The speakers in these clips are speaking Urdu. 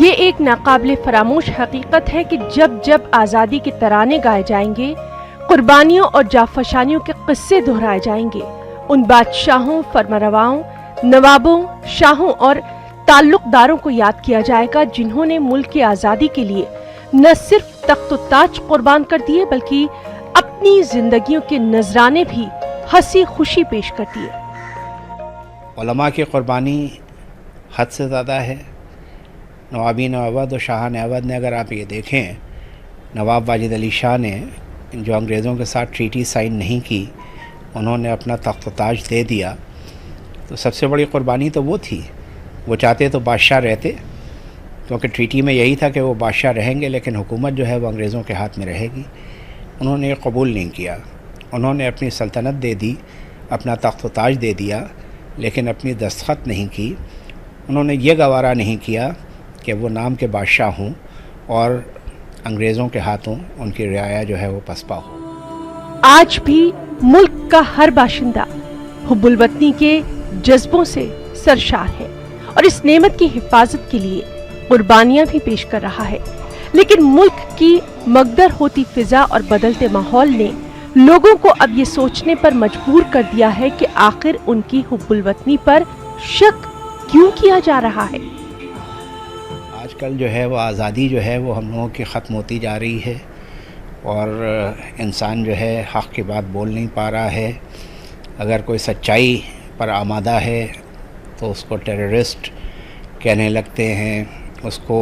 یہ ایک ناقابل فراموش حقیقت ہے کہ جب جب آزادی کے ترانے گائے جائیں گے، قربانیوں اور جانفشانیوں کے قصے دہرائے جائیں گے، ان بادشاہوں، فرمانرواؤں، نوابوں، شاہوں اور تعلق داروں کو یاد کیا جائے گا جنہوں نے ملک کی آزادی کے لیے نہ صرف تخت و تاج قربان کر دیے بلکہ اپنی زندگیوں کے نذرانے بھی ہنسی خوشی پیش کر دیے۔ علماء کی قربانی حد سے زیادہ ہے۔ نوابین اودھ اور شاہان اودھ نے، اگر آپ یہ دیکھیں، نواب واجد علی شاہ نے جو انگریزوں کے ساتھ ٹریٹی سائن نہیں کی، انہوں نے اپنا تخت و تاج دے دیا، تو سب سے بڑی قربانی تو وہ تھی۔ وہ چاہتے تو بادشاہ رہتے، کیونکہ ٹریٹی میں یہی تھا کہ وہ بادشاہ رہیں گے لیکن حکومت جو ہے وہ انگریزوں کے ہاتھ میں رہے گی۔ انہوں نے یہ قبول نہیں کیا، انہوں نے اپنی سلطنت دے دی، اپنا تخت و تاج دے دیا، لیکن اپنی دستخط نہیں کی۔ انہوں نے یہ گوارا نہیں کیا کہ وہ نام کے بادشاہ ہوں اور انگریزوں کے ہاتھوں ان کی رعایا جو ہے وہ پسپا ہو۔ آج بھی ملک کا ہر باشندہ حب الوطنی کے جذبوں سے سرشار ہے اور اس نعمت کی حفاظت کے لیے قربانیاں بھی پیش کر رہا ہے، لیکن ملک کی مگدر ہوتی فضا اور بدلتے ماحول نے لوگوں کو اب یہ سوچنے پر مجبور کر دیا ہے کہ آخر ان کی حب الوطنی پر شک کیوں کیا جا رہا ہے۔ آج کل جو ہے وہ آزادی جو ہے وہ ہم لوگوں کی ختم ہوتی جا رہی ہے اور انسان جو ہے حق کی بات بول نہیں پا رہا ہے۔ اگر کوئی سچائی پر آمادہ ہے تو اس کو ٹیررسٹ کہنے لگتے ہیں، اس کو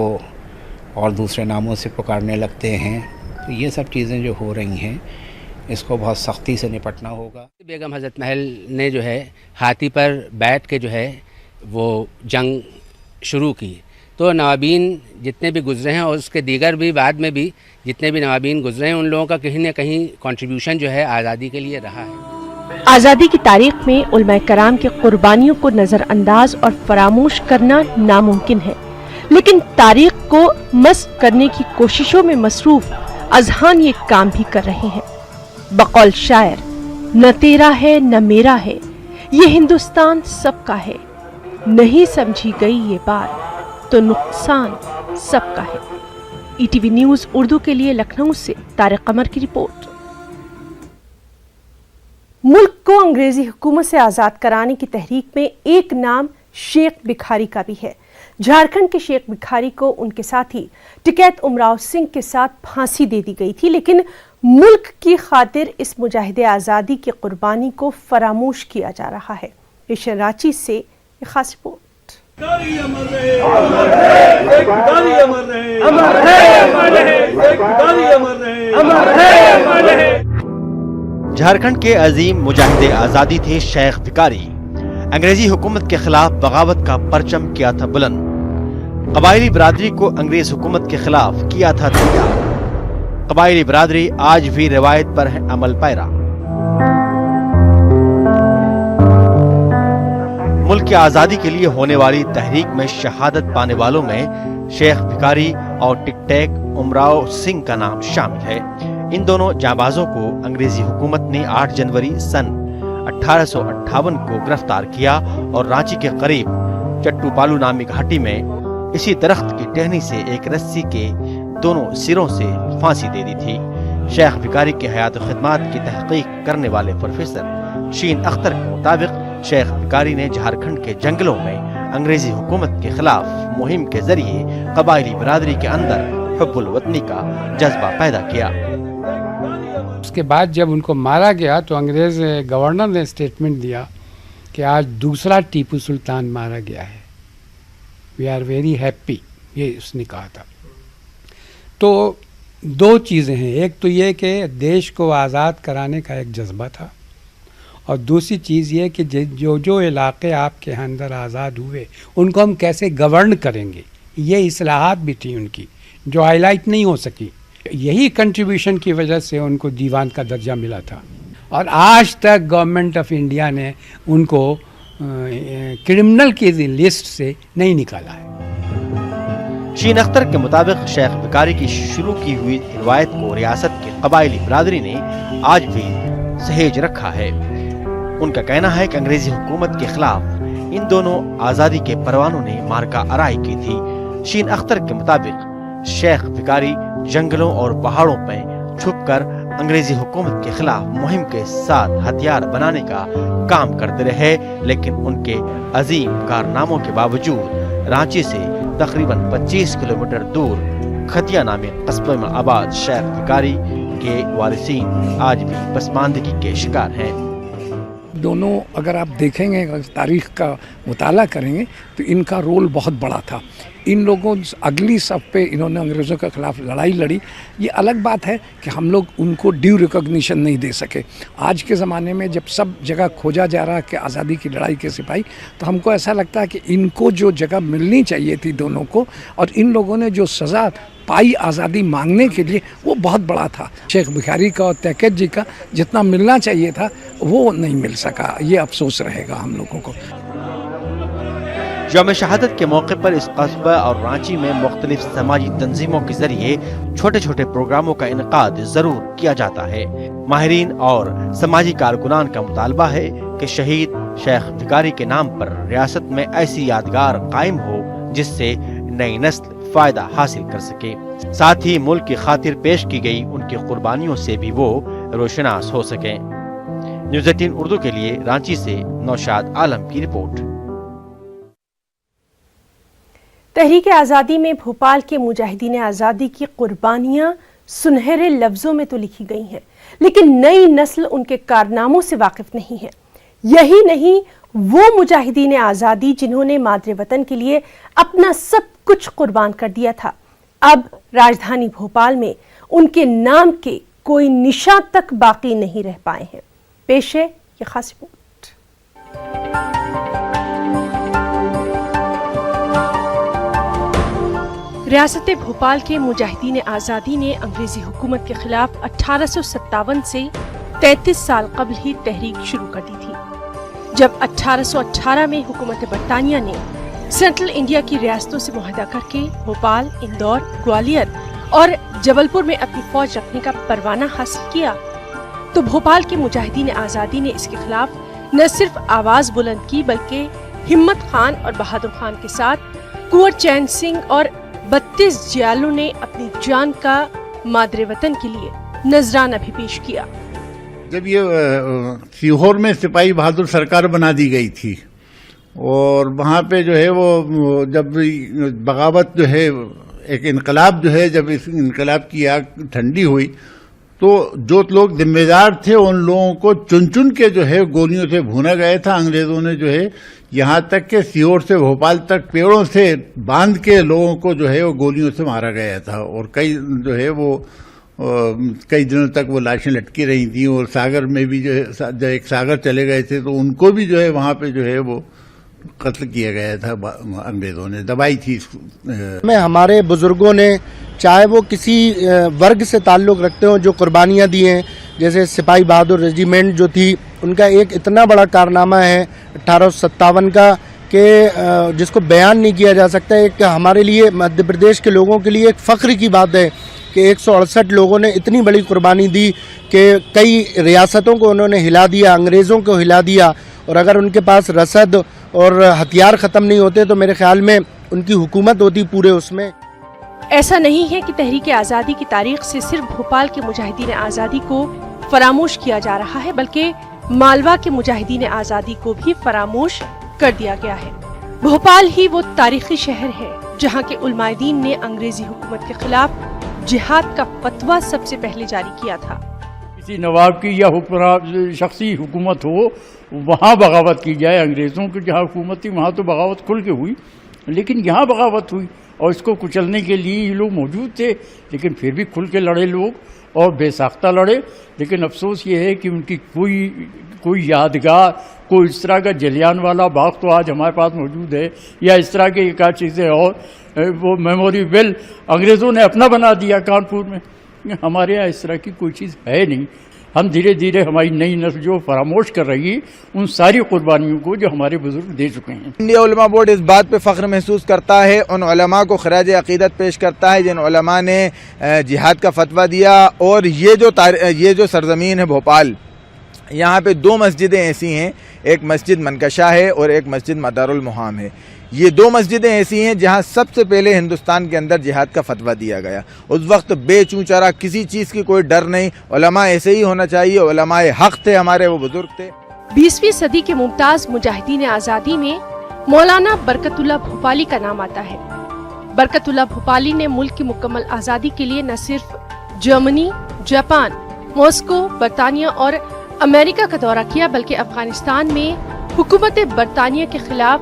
اور دوسرے ناموں سے پکارنے لگتے ہیں۔ تو یہ سب چیزیں جو ہو رہی ہیں اس کو بہت سختی سے نپٹنا ہوگا۔ بیگم حضرت محل نے جو ہے ہاتھی پر بیٹھ کے جو ہے وہ جنگ شروع کی، تو نوابین جتنے بھی گزرے ہیں اور اس کے دیگر بھی بعد میں بھی جتنے بھی نوابین گزرے ہیں، ان لوگوں کا کہیں نہ کہیں کنٹریبیوشن جو ہے آزادی کے لیے رہا ہے۔ آزادی کی تاریخ میں علماء کرام کی قربانیوں کو نظر انداز اور فراموش کرنا ناممکن ہے، لیکن تاریخ کو مسخ کرنے کی کوششوں میں مصروف اذہان یہ کام بھی کر رہے ہیں۔ بقول شاعر، نہ تیرا ہے نہ میرا ہے، یہ ہندوستان سب کا ہے، نہیں سمجھی گئی یہ بات تو نقصان سب کا ہے۔ E T V news Urdu کے لیے لکھنؤ سے طارق قمر کی رپورٹ۔ ملک کو انگریزی حکومت سے آزاد کرانے کی تحریک میں ایک نام شیخ بکھاری کا بھی ہے۔ جھارکھنڈ کے شیخ بکھاری کو ان کے ساتھی ٹکیت امراؤ سنگھ کے ساتھ پھانسی دے دی گئی تھی، لیکن ملک کی خاطر اس مجاہد آزادی کی قربانی کو فراموش کیا جا رہا ہے۔ پیشن رانچی سے ایک خاص رپورٹ۔ جھارکھنڈ کے عظیم مجاہد آزادی تھے شیخ بکھاری۔ انگریزی حکومت کے خلاف بغاوت کا پرچم کیا تھا بلند، قبائلی برادری کو انگریز حکومت کے خلاف کیا تھا تیار۔ قبائلی برادری آج بھی روایت پر ہے عمل پیرا۔ ملک کی آزادی کے لیے ہونے والی تحریک میں شہادت پانے والوں میں شیخ بکھاری اور ٹکیت امراؤ سنگھ کا نام شامل ہے۔ ان دونوں جانبازوں کو انگریزی حکومت نے 8 جنوری سن 1858 کو گرفتار کیا اور رانچی کے قریب چٹو پالو نامی گھاٹی میں اسی درخت کی ٹہنی سے ایک رسی کے دونوں سروں سے پھانسی دے دی تھی۔ شیخ بکھاری کی حیات و خدمات کی تحقیق کرنے والے پروفیسر شین اختر کے مطابق شیخ بکھاری نے جھارکھنڈ کے جنگلوں میں انگریزی حکومت کے خلاف مہم کے ذریعے قبائلی برادری کے اندر حب الوطنی کا جذبہ پیدا کیا۔ اس کے بعد جب ان کو مارا گیا تو انگریز گورنر نے اسٹیٹمنٹ دیا کہ آج دوسرا ٹیپو سلطان مارا گیا ہے، وی آر ویری ہیپی، یہ اس نے کہا تھا۔ تو 2 چیزیں ہیں، ایک تو یہ کہ دیش کو آزاد کرانے کا ایک جذبہ تھا، اور دوسری چیز یہ کہ جو علاقے آپ کے اندر آزاد ہوئے ان کو ہم کیسے گورن کریں گے، یہ اصلاحات بھی تھی ان کی جو ہائی لائٹ نہیں ہو سکی۔ یہی کنٹریبیوشن کی وجہ سے ان کو دیوان کا درجہ ملا تھا، اور آج تک گورنمنٹ آف انڈیا نے ان کو کرمنل کی لسٹ سے نہیں نکالا ہے۔ شین اختر کے مطابق شیخ بکھاری کی شروع کی ہوئی روایت کو ریاست کی قبائلی برادری نے آج بھی سہیج رکھا ہے۔ ان کا کہنا ہے کہ انگریزی حکومت کے خلاف ان دونوں آزادی کے پروانوں نے مارکہ آرائی کی تھی، شین اختر کے مطابق شیخ بھکاری جنگلوں اور پہاڑوں پہ چھپ کر انگریزی حکومت کے خلاف مہم کے ساتھ ہتھیار بنانے کا کام کرتے رہے، لیکن ان کے عظیم کارناموں کے باوجود رانچی سے تقریباً 25 کلومیٹر دور کھتیا نامی قصبے میں آباد شیخ بھکاری کے وارثین آج بھی پسماندگی کے شکار ہیں۔ دونوں اگر آپ دیکھیں گے، تاریخ کا مطالعہ کریں گے تو ان کا رول بہت بڑا تھا۔ ان لوگوں اگلی صف پہ انہوں نے انگریزوں کے خلاف لڑائی لڑی۔ یہ الگ بات ہے کہ ہم لوگ ان کو ڈیو ریکگنیشن نہیں دے سکے۔ آج کے زمانے میں جب سب جگہ کھوجا جا رہا ہے کہ آزادی کی لڑائی کے سپاہی، تو ہم کو ایسا لگتا ہے کہ ان کو جو جگہ ملنی چاہیے تھی دونوں کو، اور ان لوگوں نے جو سزا پائی آزادی مانگنے کے لیے، وہ بہت بڑا تھا۔ شیخ بھکاری کا اور تیکیت جی کا جتنا ملنا چاہیے تھا وہ نہیں مل سکا، یہ افسوس رہے گا ہم لوگوں کو۔ یوم شہادت کے موقع پر اس قصبہ اور رانچی میں مختلف سماجی تنظیموں کے ذریعے چھوٹے چھوٹے پروگراموں کا انعقاد ضرور کیا جاتا ہے۔ ماہرین اور سماجی کارکنان کا مطالبہ ہے کہ شہید شیخ بھکاری کے نام پر ریاست میں ایسی یادگار قائم ہو جس سے نئی نسل فائدہ حاصل کر سکے، ساتھ ہی ملک کی خاطر پیش کی گئی ان کی قربانیوں سے بھی وہ روشناس ہو سکیں۔ نیوز 18 اردو کے لیے رانچی سے نوشاد عالم کی رپورٹ۔ تحریک آزادی میں بھوپال کے مجاہدین آزادی کی قربانیاں سنہرے لفظوں میں تو لکھی گئی ہیں، لیکن نئی نسل ان کے کارناموں سے واقف نہیں ہے۔ یہی نہیں، وہ مجاہدین آزادی جنہوں نے مادر وطن کے لیے اپنا سب کچھ قربان کر دیا تھا، اب راجدھانی بھوپال میں ان کے نام کے کوئی نشان تک باقی نہیں رہ پائے ہیں۔ پیش ہے یہ خاص رپورٹ۔ ریاست بھوپال کے مجاہدین آزادی نے انگریزی حکومت کے خلاف 1857 سے 33 سال قبل ہی تحریک شروع کر دی تھی۔ جب 1818 میں حکومت برطانیہ نے سینٹرل انڈیا کی ریاستوں سے معاہدہ کر کے بھوپال، اندور، گوالیر اور جبل پور میں اپنی فوج رکھنے کا پروانہ حاصل کیا، تو بھوپال کے مجاہدین آزادی نے اس کے خلاف نہ صرف آواز بلند کی بلکہ ہمت خان اور بہادر خان کے ساتھ کنور چین سنگھ اور 32 جیالوں نے اپنی جان کا مادر وطن کے لیے نذرانہ بھی پیش کیا۔ جب یہ سیہور میں سپاہی بہادر سرکار بنا دی گئی تھی اور وہاں پہ جو ہے وہ جب بغاوت جو ہے ایک انقلاب جو ہے، جب اس انقلاب کی آگ ٹھنڈی ہوئی تو جو لوگ ذمہ دار تھے ان لوگوں کو چن چن کے جو ہے گولیوں سے بھونا گیا تھا۔ انگریزوں نے جو ہے یہاں تک کہ سیہور سے بھوپال تک پیڑوں سے باندھ کے لوگوں کو جو ہے وہ گولیوں سے مارا گیا تھا، اور کئی جو ہے وہ کئی دنوں تک وہ لاشیں لٹکی رہی تھیں، اور ساگر میں بھی جو ہے جب ایک ساگر چلے گئے تھے تو ان کو بھی جو ہے وہاں پہ جو ہے وہ قتل کیا گیا تھا، انگریزوں نے دبائی تھی۔ میں ہمارے بزرگوں نے چاہے وہ کسی ورگ سے تعلق رکھتے ہوں جو قربانیاں دی ہیں، جیسے سپاہی بہادر ریجیمنٹ جو تھی، ان کا ایک اتنا بڑا کارنامہ ہے 1857 کا کہ جس کو بیان نہیں کیا جا سکتا۔ ایک ہمارے لیے مدھیہ پردیش کے لوگوں کے لیے ایک فخر کی بات ہے کہ 168 لوگوں نے اتنی بڑی قربانی دی کہ کئی ریاستوں کو انہوں نے ہلا دیا، انگریزوں کو ہلا دیا، اور اگر ان کے پاس رسد اور ہتھیار ختم نہیں ہوتے تو میرے خیال میں ان کی حکومت ہوتی پورے اس میں۔ ایسا نہیں ہے کہ تحریک آزادی کی تاریخ سے صرف بھوپال کے مجاہدین آزادی کو فراموش کیا جا رہا ہے، بلکہ مالوا کے مجاہدین آزادی کو بھی فراموش کر دیا گیا ہے۔ بھوپال ہی وہ تاریخی شہر ہے جہاں کے علماء دین نے انگریزی حکومت کے خلاف جہاد کا فتویٰ سب سے پہلے جاری کیا تھا۔ کسی نواب کی یا شخصی حکومت ہو وہاں بغاوت کی جائے، انگریزوں کی جہاں حکومت تھی وہاں تو بغاوت کھل کے ہوئی، لیکن یہاں بغاوت ہوئی اور اس کو کچلنے کے لیے یہ لوگ موجود تھے، لیکن پھر بھی کھل کے لڑے لوگ اور بے ساختہ لڑے۔ لیکن افسوس یہ ہے کہ ان کی کوئی یادگار، کوئی اس طرح کا جلیان والا باغ تو آج ہمارے پاس موجود ہے، یا اس طرح کی ایک چیزیں اور وہ میموری ویل انگریزوں نے اپنا بنا دیا کانپور میں۔ ہمارے یہاں اس طرح کی کوئی چیز ہے نہیں۔ ہم دھیرے دھیرے ہماری نئی نسل جو فراموش کر رہی ہے ان ساری قربانیوں کو جو ہمارے بزرگ دے چکے ہیں۔ انڈیا علماء بورڈ اس بات پہ فخر محسوس کرتا ہے، ان علماء کو خراج عقیدت پیش کرتا ہے جن علماء نے جہاد کا فتویٰ دیا، اور یہ جو سرزمین ہے بھوپال، یہاں پہ 2 مسجدیں ایسی ہیں، ایک مسجد منکشا ہے اور ایک مسجد مدار المحام ہے۔ یہ 2 مسجدیں ایسی ہیں جہاں سب سے پہلے ہندوستان کے اندر جہاد کا فتویٰ دیا گیا. اس وقت بے چوں چرا کسی چیز کی کوئی ڈر نہیں. علماء ایسے ہی ہونا چاہیے. علماء حق تھے ہمارے, وہ بزرگ تھے. 20ویں صدی کے ممتاز مجاہدین آزادی میں مولانا برکت اللہ بھوپالی کا نام آتا ہے. برکت اللہ بھوپالی نے ملک کی مکمل آزادی کے لیے نہ صرف جرمنی، جاپان، ماسکو، برطانیہ اور امریکہ کا دورہ کیا بلکہ افغانستان میں حکومت برطانیہ کے خلاف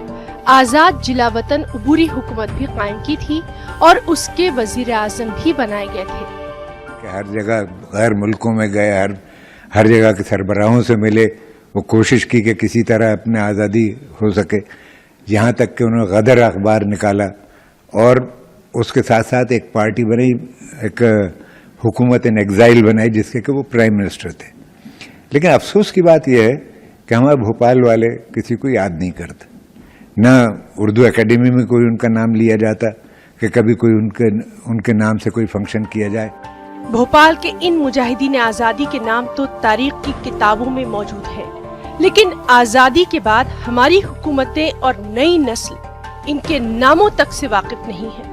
آزاد جلا وطن عبوری حکومت بھی قائم کی تھی اور اس کے وزیر اعظم بھی بنائے گئے تھے. کہ ہر جگہ غیر ملکوں میں گئے, ہر جگہ کے سربراہوں سے ملے, وہ کوشش کی کہ کسی طرح اپنے آزادی ہو سکے, یہاں تک کہ انہوں نے غدر اخبار نکالا اور اس کے ساتھ ساتھ ایک پارٹی بنائی, ایک حکومت ان ایگزائل بنائی جس کے کہ وہ پرائم منسٹر تھے. لیکن افسوس کی بات یہ ہے کہ ہمارے بھوپال والے کسی کو یاد نہیں کرتے. نہ اردو اکیڈمی میں کوئی ان کا نام لیا جاتا کہ کبھی کوئی ان کے نام سے کوئی فنکشن کیا جائے. بھوپال کے ان مجاہدین آزادی کے نام تو تاریخ کی کتابوں میں موجود ہے, لیکن آزادی کے بعد ہماری حکومتیں اور نئی نسل ان کے ناموں تک سے واقف نہیں ہے.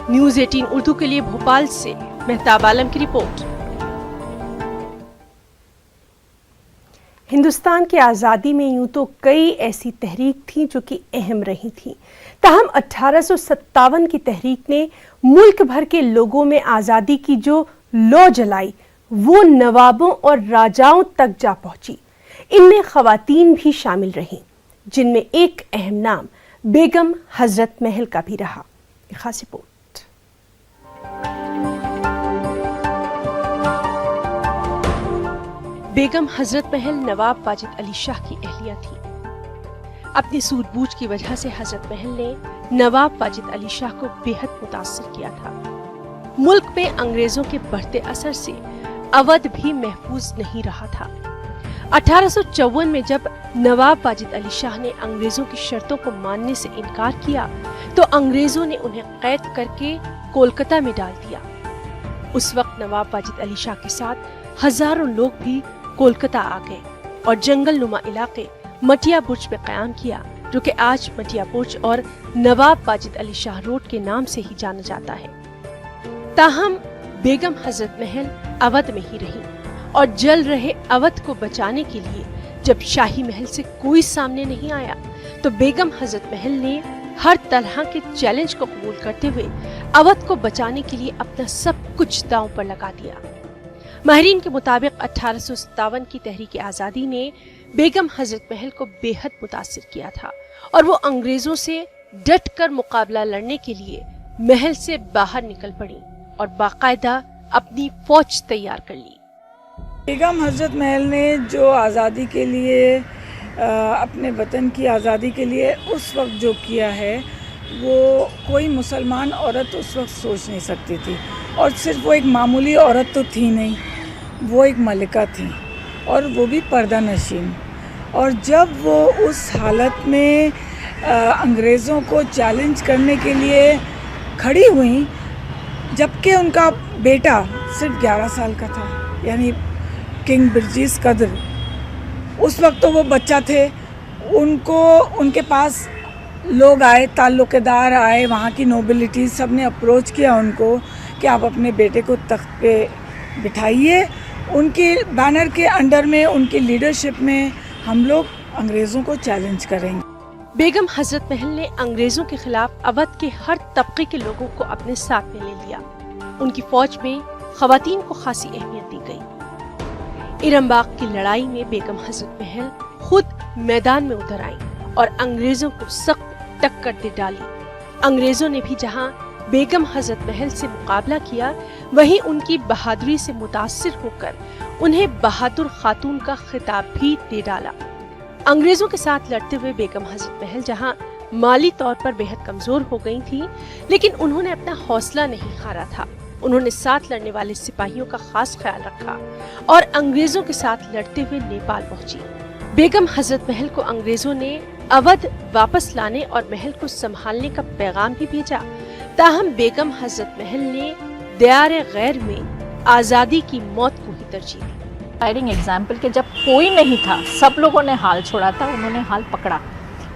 نیوز 18 اردو کے لیے بھوپال سے مہتاب عالم کی رپورٹ. ہندوستان کی آزادی میں یوں تو کئی ایسی تحریک تھیں جو کہ اہم رہی تھیں, تاہم 1857 کی تحریک نے ملک بھر کے لوگوں میں آزادی کی جو لو جلائی وہ نوابوں اور راجاؤں تک جا پہنچی. ان میں خواتین بھی شامل رہیں جن میں ایک اہم نام بیگم حضرت محل کا بھی رہا. خاص رپورٹ. بیگم حضرت محل نواب واجد علی شاہ کی اہلیہ تھی. اپنی سود بوجھ کی وجہ سے حضرت محل نے نواب واجد علی شاہ کو بے حد متاثر کیا تھا. ملک میں انگریزوں کے بڑھتے اثر سے اودھ بھی محفوظ نہیں رہا تھا. 1854 میں جب نواب واجد علی شاہ نے انگریزوں کی شرطوں کو ماننے سے انکار کیا تو انگریزوں نے انہیں قید کر کے کولکتہ میں ڈال دیا. اس وقت نواب واجد علی شاہ کے ساتھ ہزاروں لوگ بھی کولکتہ آ گئے اور جنگل نما علاقے مٹیا برج میں قیام کیا جو کہ آج مٹیا برج اور نواب واجد علی شاہ روڈ کے نام سے ہی جانا جاتا ہے. تاہم بیگم حضرت محل اودھ میں ہی رہی اور جل رہے اودھ کو بچانے کے لیے جب شاہی محل سے کوئی سامنے نہیں آیا تو بیگم حضرت محل نے ہر طرح کے چیلنج کو قبول کرتے ہوئے اودھ کو بچانے کے لیے اپنا سب کچھ داؤں پر لگا دیا. ماہرین کے مطابق 1857 کی تحریک آزادی نے بیگم حضرت محل کو بے حد متاثر کیا تھا اور وہ انگریزوں سے ڈٹ کر مقابلہ لڑنے کے لیے محل سے باہر نکل پڑی اور باقاعدہ اپنی فوج تیار کر لی. بیگم حضرت محل نے جو آزادی کے لیے اپنے وطن کی آزادی کے لیے اس وقت جو کیا ہے وہ کوئی مسلمان عورت اس وقت سوچ نہیں سکتی تھی. اور صرف وہ ایک معمولی عورت تو تھی نہیں, وہ ایک ملکہ تھی اور وہ بھی پردہ نشین. اور جب وہ اس حالت میں انگریزوں کو چیلنج کرنے کے لیے کھڑی ہوئیں جبکہ ان کا بیٹا صرف 11 سال کا تھا, یعنی کنگ برجیس قدر, اس وقت تو وہ بچہ تھے. ان کے پاس لوگ آئے, تعلق دار آئے, وہاں کی نوبلٹی سب نے اپروچ کیا ان کو کہ آپ اپنے بیٹے کو تخت پہ بٹھائیے, ان کے بینر کے انڈر میں, ان کی لیڈرشپ میں ہم لوگ انگریزوں کو چیلنج کریں گے. بیگم حضرت محل نے انگریزوں کے خلاف اودھ کے ہر طبقے کے لوگوں کو اپنے ساتھ میں لے لیا. ان کی فوج میں خواتین کو خاصی اہمیت دی گئی. ارم باغ کی لڑائی میں بیگم حضرت محل خود میدان میں اتر آئیں اور انگریزوں کو سخت ٹکر دے ڈالی. انگریزوں نے بھی جہاں بیگم حضرت محل سے مقابلہ کیا وہیں ان کی بہادری سے متاثر ہو کر انہیں بہادر خاتون کا خطاب بھی دے ڈالا. انگریزوں کے ساتھ لڑتے ہوئے بیگم حضرت محل جہاں مالی طور پر بے حد کمزور ہو گئی تھی لیکن انہوں نے اپنا حوصلہ نہیں ہارا تھا. انہوں نے ساتھ لڑنے والے سپاہیوں کا خاص خیال رکھا اور انگریزوں کے ساتھ لڑتے ہوئے نیپال پہنچی. بیگم حضرت محل کو انگریزوں نے اودھ واپس لانے اور محل کو سنبھالنے کا پیغام بھی بھیجا. تاہم بیگم حضرت محل نے دیار غیر میں آزادی کی موت کو ہی ترجیح دی. فائرنگ ایگزامپل کہ جب کوئی نہیں تھا, سب لوگوں نے حال چھوڑا تھا, انہوں نے حال پکڑا